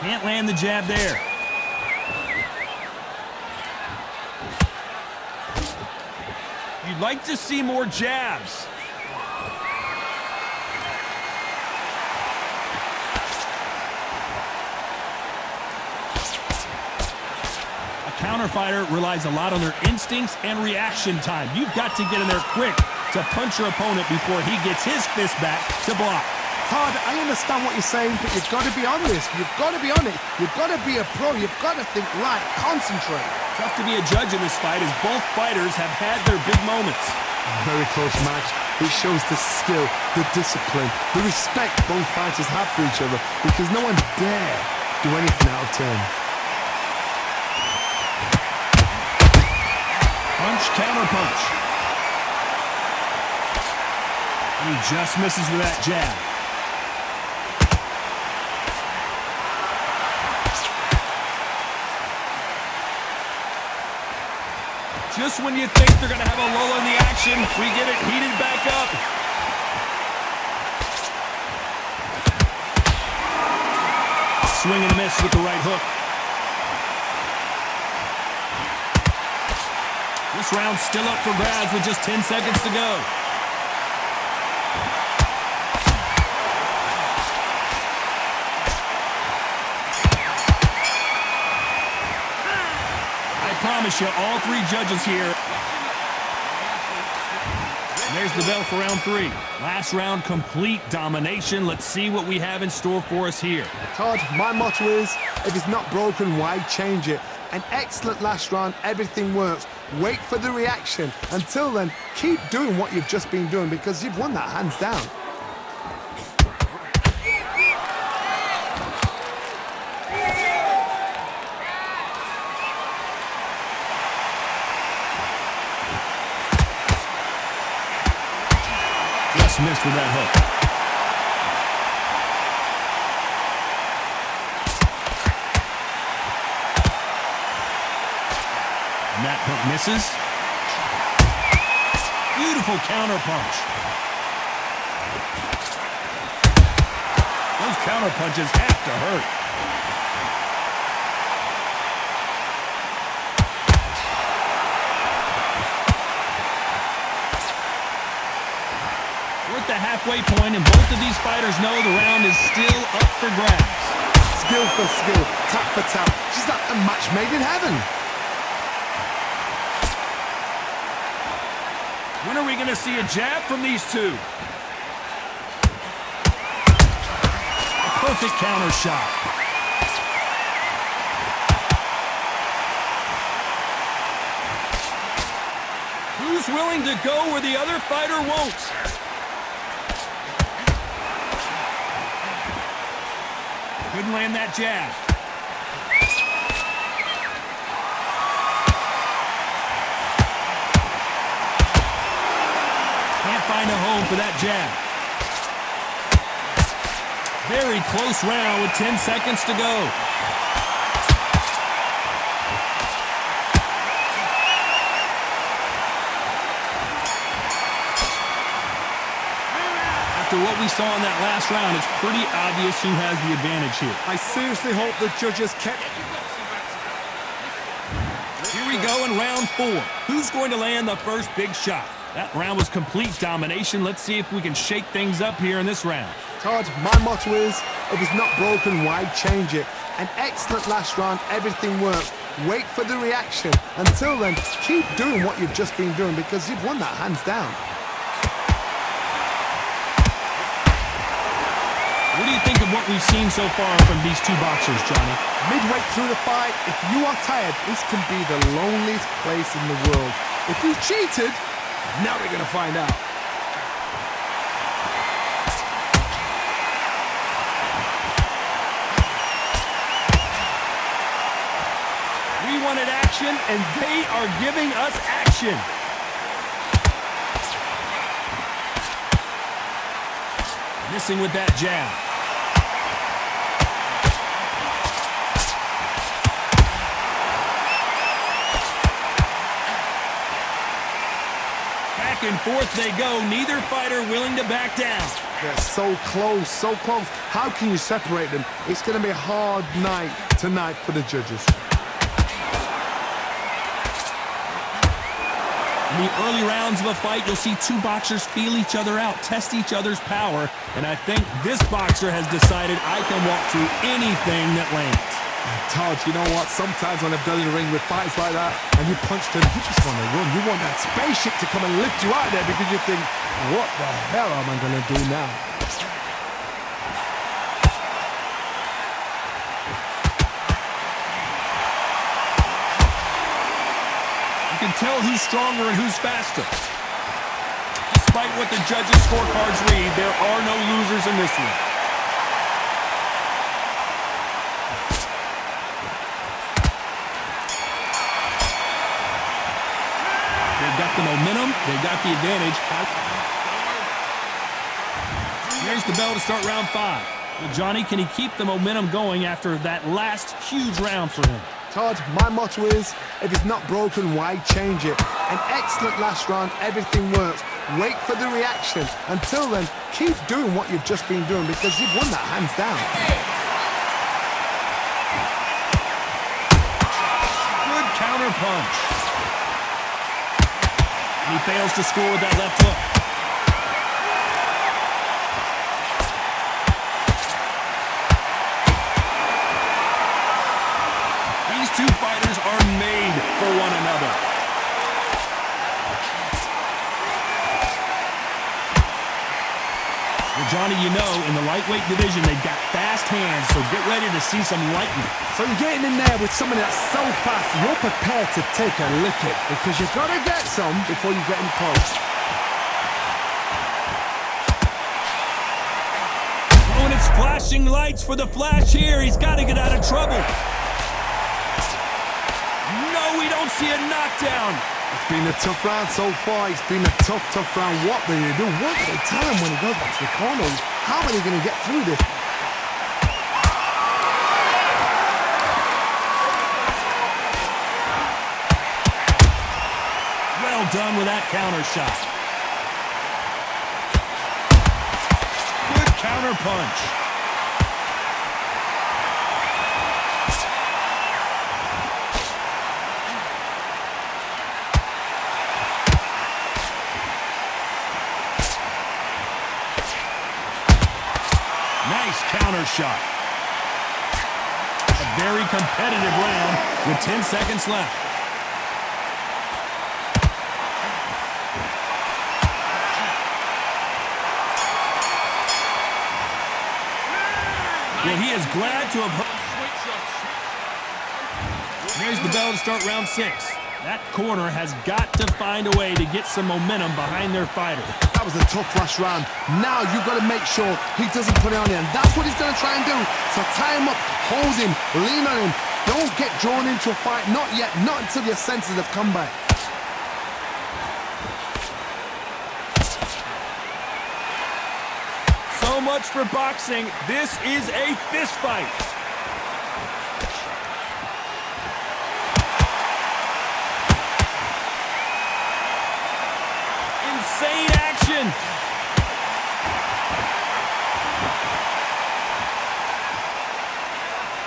Can't land the jab there. You'd like to see more jabs. A counter fighter relies a lot on their instincts and reaction time. You've got to get in there quick to punch your opponent before he gets his fist back to block. Todd, I understand what you're saying, but you've got to be on this. You've got to be on it. You've got to be a pro. You've got to think right, concentrate. Tough to be a judge in this fight as both fighters have had their big moments. Very close match. It shows the skill, the discipline, the respect both fighters have for each other because no one dare do anything out of turn. Punch, counter punch. And he just misses with that jab. Just when you think they're going to have a lull in the action, we get it heated back up. Swing and miss with the right hook. This round's still up for grabs with just 10 seconds to go. Promise you, all three judges here. And there's the bell for round 3. Last round, complete domination. Let's see what we have in store for us here. Todd, my motto is, if it's not broken, why change it? An excellent last round, everything works. Wait for the reaction. Until then, keep doing what you've just been doing because you've won that hands down. Missed with that hook. And that hook misses. Beautiful counter punch. Those counter punches have to hurt. The halfway point, and both of these fighters know the round is still up for grabs. Skill for skill, tap for tap. She's like a match made in heaven. When are we going to see a jab from these two? A perfect counter shot. Who's willing to go where the other fighter won't? Couldn't land that jab. Can't find a home for that jab. Very close round with 10 seconds to go. After what we saw in that last round, it's pretty obvious who has the advantage here. I seriously hope the judges kept... Here we go in round 4. Who's going to land the first big shot? That round was complete domination. Let's see if we can shake things up here in this round. Todd, my motto is, if it's not broken, why change it? An excellent last round, everything works. Wait for the reaction. Until then, keep doing what you've just been doing because you've won that hands down. What do you think of what we've seen so far from these two boxers, Johnny? Midway through the fight, if you are tired, this can be the loneliest place in the world. If you cheated, now we're going to find out. We wanted action, and they are giving us action. Missing with that jab. Back and forth they go, neither fighter willing to back down. They're so close, so close. How can you separate them? It's going to be a hard night tonight for the judges. In the early rounds of a fight, you'll see two boxers feel each other out, test each other's power, and I think this boxer has decided I can walk through anything that lands. Todd, you know what? Sometimes when I've done in the ring with fights like that, and you punch them, you just want to run. You want that spaceship to come and lift you out there because you think, what the hell am I going to do now? You can tell who's stronger and who's faster. Despite what the judges' scorecards read, there are no losers in this one. They've got the momentum, they've got the advantage. There's the bell to start round 5. Well, Johnny, can he keep the momentum going after that last huge round for him? Todd, my motto is, if it's not broken, why change it? An excellent last round, everything works. Wait for the reaction. Until then, keep doing what you've just been doing because you've won that hands down. Good counter punch. And he fails to score with that left hook. These two fighters are made for one another. Well, Johnny, you know, in the lightweight division, they've got fast hands, so get ready to see some lightning. So you're getting in there with somebody that's so fast, you're prepared to take a licking because you've got to get some before you get in close. Oh, and it's flashing lights for the Flash here. He's got to get out of trouble. No, we don't see a knockdown. It's been a tough round so far. It's been a tough round. What do you do? What do they tell him when he goes back to the corner? How are they going to get through this? Well done with that counter shot. Good counter punch. Nice counter shot. A very competitive round with 10 seconds left. Well, he is glad to have... There's the bell to start round 6. That corner has got to find a way to get some momentum behind their fighter. That was a tough last round. Now you've got to make sure he doesn't put it on you, and that's what he's going to try and do. So tie him up, hold him, lean on him. Don't get drawn into a fight. Not yet. Not until your senses have come back. So much for boxing. This is a fist fight. Insane action.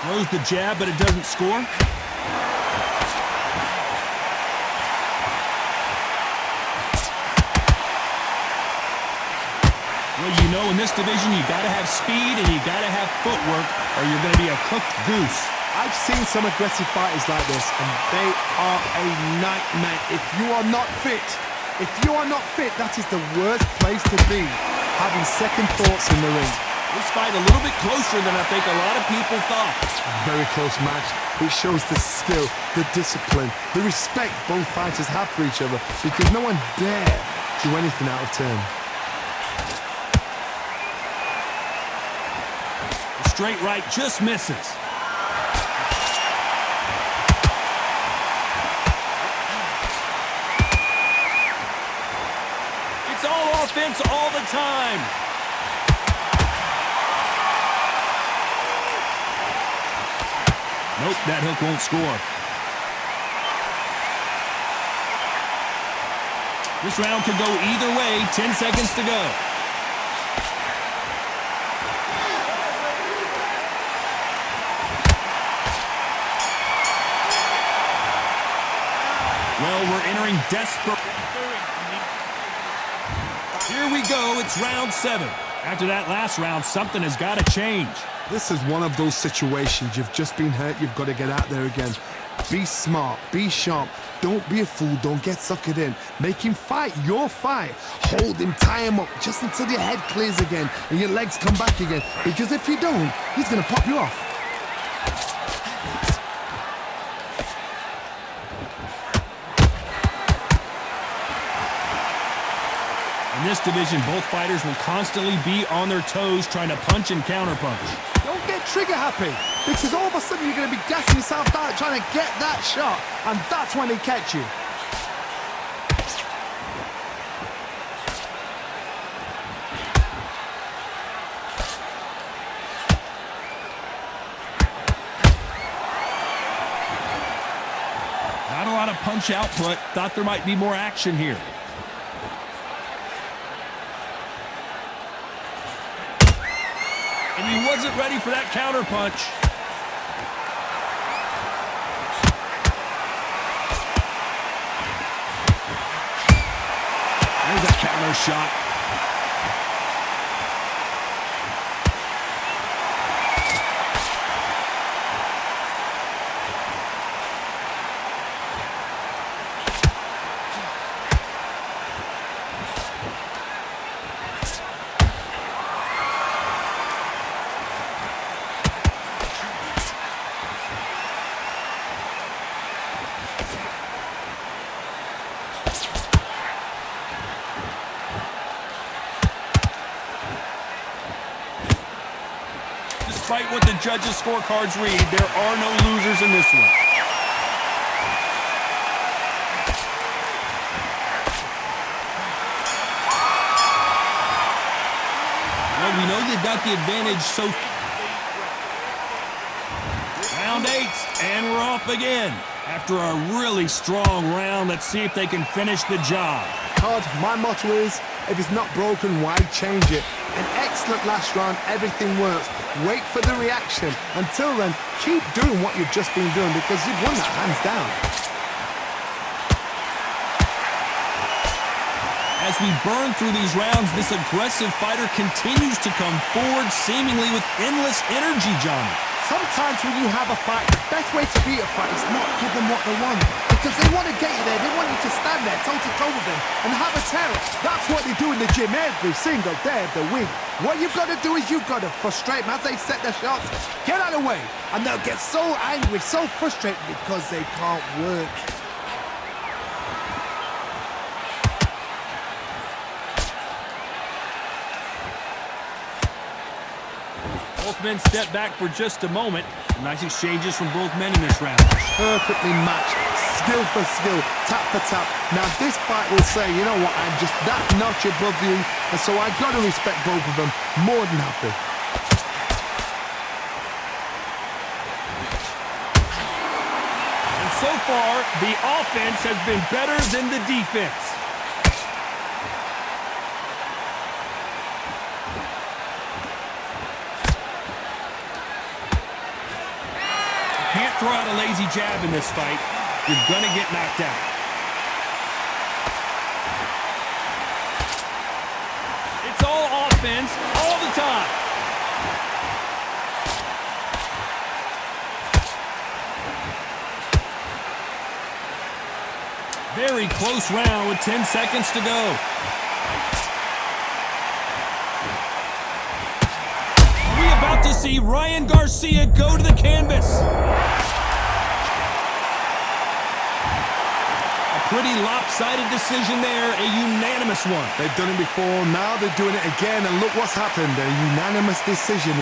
Throws the jab, but it doesn't score. Well, you know, in this division, you got to have speed and you got to have footwork, or you're going to be a cooked goose. I've seen some aggressive fighters like this, and they are a nightmare. If you are not fit, that is the worst place to be, having second thoughts in the ring. This fight a little bit closer than I think a lot of people thought. Very close match. It shows the skill, the discipline, the respect both fighters have for each other, because no one dare do anything out of turn. The straight right just misses. It's all offense all the time. Nope, that hook won't score. This round could go either way. 10 seconds to go. glaring desperate. Here we go. It's round 7. After that last round, something has got to change. This is one of those situations. You've just been hurt. You've got to get out there again. Be smart. Be sharp. Don't be a fool. Don't get suckered in. Make him fight your fight. Hold him. Tie him up just until your head clears again and your legs come back again. Because if you don't, he's going to pop you off. In this division, both fighters will constantly be on their toes trying to punch and counterpunch. Don't get trigger happy, because all of a sudden you're going to be gassing yourself out trying to get that shot, and that's when they catch you. Not a lot of punch output. Thought there might be more action here. And he wasn't ready for that counter punch. There's a counter shot. Despite what the judges' scorecards read, there are no losers in this one. Well, we know they've got the advantage so round 8, and we're off again. After a really strong round, let's see if they can finish the job. Todd, my motto is, if it's not broken, why change it? An excellent last round, everything works. Wait for the reaction. Until then, keep doing what you've just been doing because you've won that hands down. As we burn through these rounds, this aggressive fighter continues to come forward seemingly with endless energy, Johnny. Sometimes when you have a fight, the best way to beat a fight is not give them what they want. Because they want to get you there. They want you to stand there toe-to-toe with them and have a terror. That's what they do in the gym every single day of the week. What you've got to do is you've got to frustrate them as they set their shots. Get out of the way. And they'll get so angry, so frustrated because they can't work. Both men step back for just a moment. Nice exchanges from both men in this round. Perfectly matched, skill for skill, tap for tap. Now this fight will say, you know what, I'm just that notch above you, and so I got to respect both of them more than happy. And so far, the offense has been better than the defense. Can't throw out a lazy jab in this fight. You're going to get knocked out. It's all offense all the time. Very close round with 10 seconds to go. Are we about to see Ryan Garcia go to the canvas? Pretty lopsided decision there, a unanimous one. They've done it before, now they're doing it again, and look what's happened, a unanimous decision.